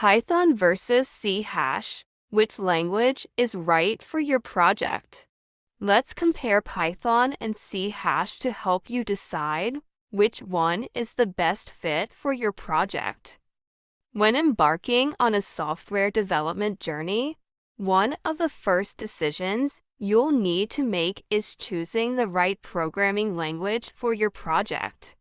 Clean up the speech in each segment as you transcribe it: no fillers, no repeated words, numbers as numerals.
Python versus C hash. Which language is right for your project? Let's compare Python and C hash to help you decide which one is the best fit for your project. When embarking on a software development journey, one of the first decisions you'll need to make is choosing the right programming language for your project.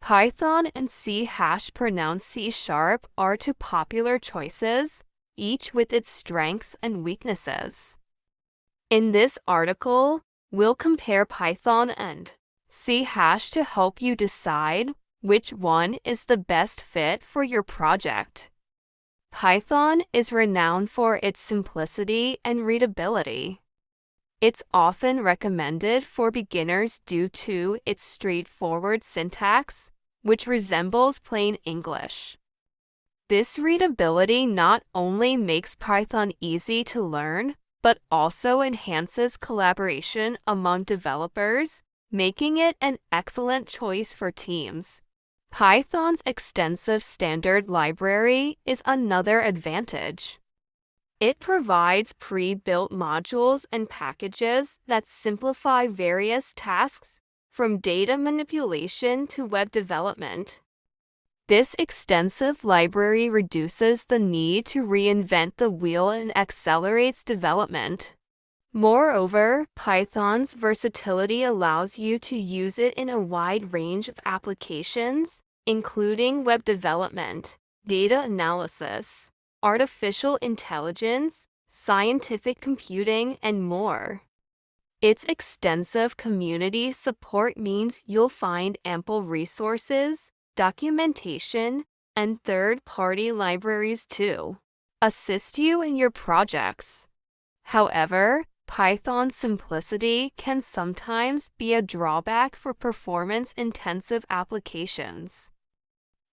Python and C hash, pronounced C#, are two popular choices, each with its strengths and weaknesses. In this article, we'll compare Python and C hash to help you decide which one is the best fit for your project. Python is renowned for its simplicity and readability. It's often recommended for beginners due to its straightforward syntax, which resembles plain English. This readability not only makes Python easy to learn, but also enhances collaboration among developers, making it an excellent choice for teams. Python's extensive standard library is another advantage. It provides pre-built modules and packages that simplify various tasks, from data manipulation to web development. This extensive library reduces the need to reinvent the wheel and accelerates development. Moreover, Python's versatility allows you to use it in a wide range of applications, including web development, data analysis, artificial intelligence, scientific computing, and more. Its extensive community support means you'll find ample resources, documentation, and third-party libraries to assist you in your projects. However, Python's simplicity can sometimes be a drawback for performance-intensive applications.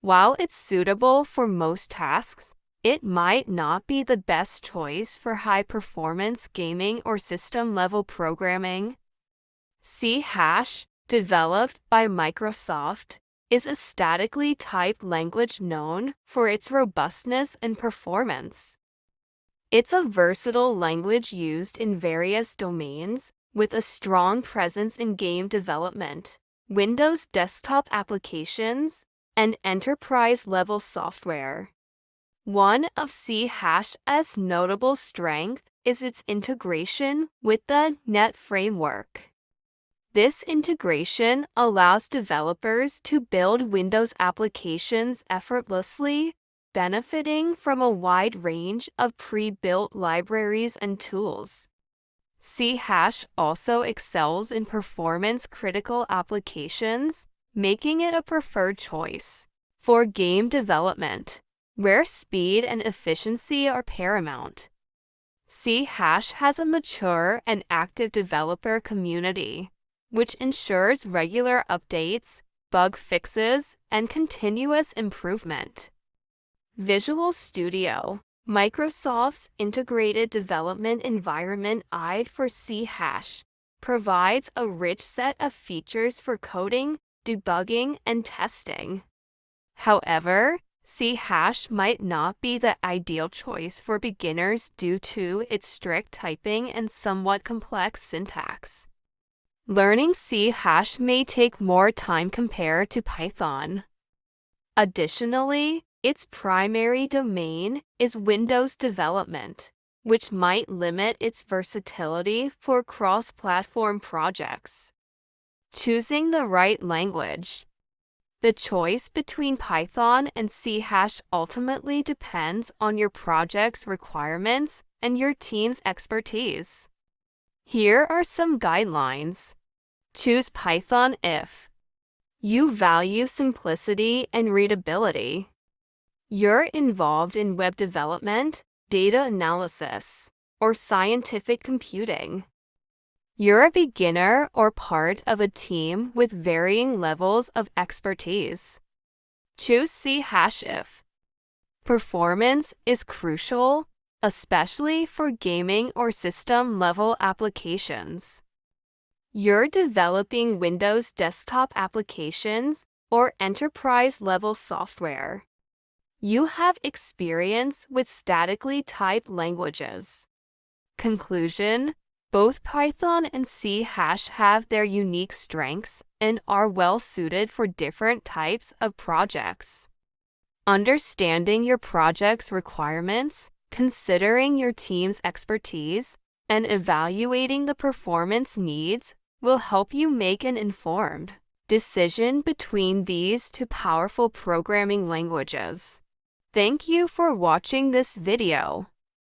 While it's suitable for most tasks, it might not be the best choice for high-performance gaming or system-level programming. C hash, developed by Microsoft, is a statically typed language known for its robustness and performance. It's a versatile language used in various domains, with a strong presence in game development, Windows desktop applications, and enterprise-level software. One of C hash's notable strengths is its integration with the .NET framework. This integration allows developers to build Windows applications effortlessly, benefiting from a wide range of pre-built libraries and tools. C hash also excels in performance-critical applications, making it a preferred choice for game development, where speed and efficiency are paramount. C hash has a mature and active developer community, which ensures regular updates, bug fixes, and continuous improvement. Visual Studio, Microsoft's integrated development environment for C hash, provides a rich set of features for coding, debugging, and testing. However, C hash might not be the ideal choice for beginners due to its strict typing and somewhat complex syntax. Learning C hash may take more time compared to Python. Additionally, its primary domain is Windows development, which might limit its versatility for cross-platform projects. Choosing the right language. The choice between Python and C hash ultimately depends on your project's requirements and your team's expertise. Here are some guidelines. Choose Python if you value simplicity and readability. You're involved in web development, data analysis, or scientific computing. You're a beginner or part of a team with varying levels of expertise. Choose C hash if performance is crucial, especially for gaming or system-level applications. You're developing Windows desktop applications or enterprise-level software. You have experience with statically typed languages. Conclusion: both Python and C# have their unique strengths and are well suited for different types of projects. Understanding your project's requirements, considering your team's expertise, and evaluating the performance needs will help you make an informed decision between these two powerful programming languages. Thank you for watching this video.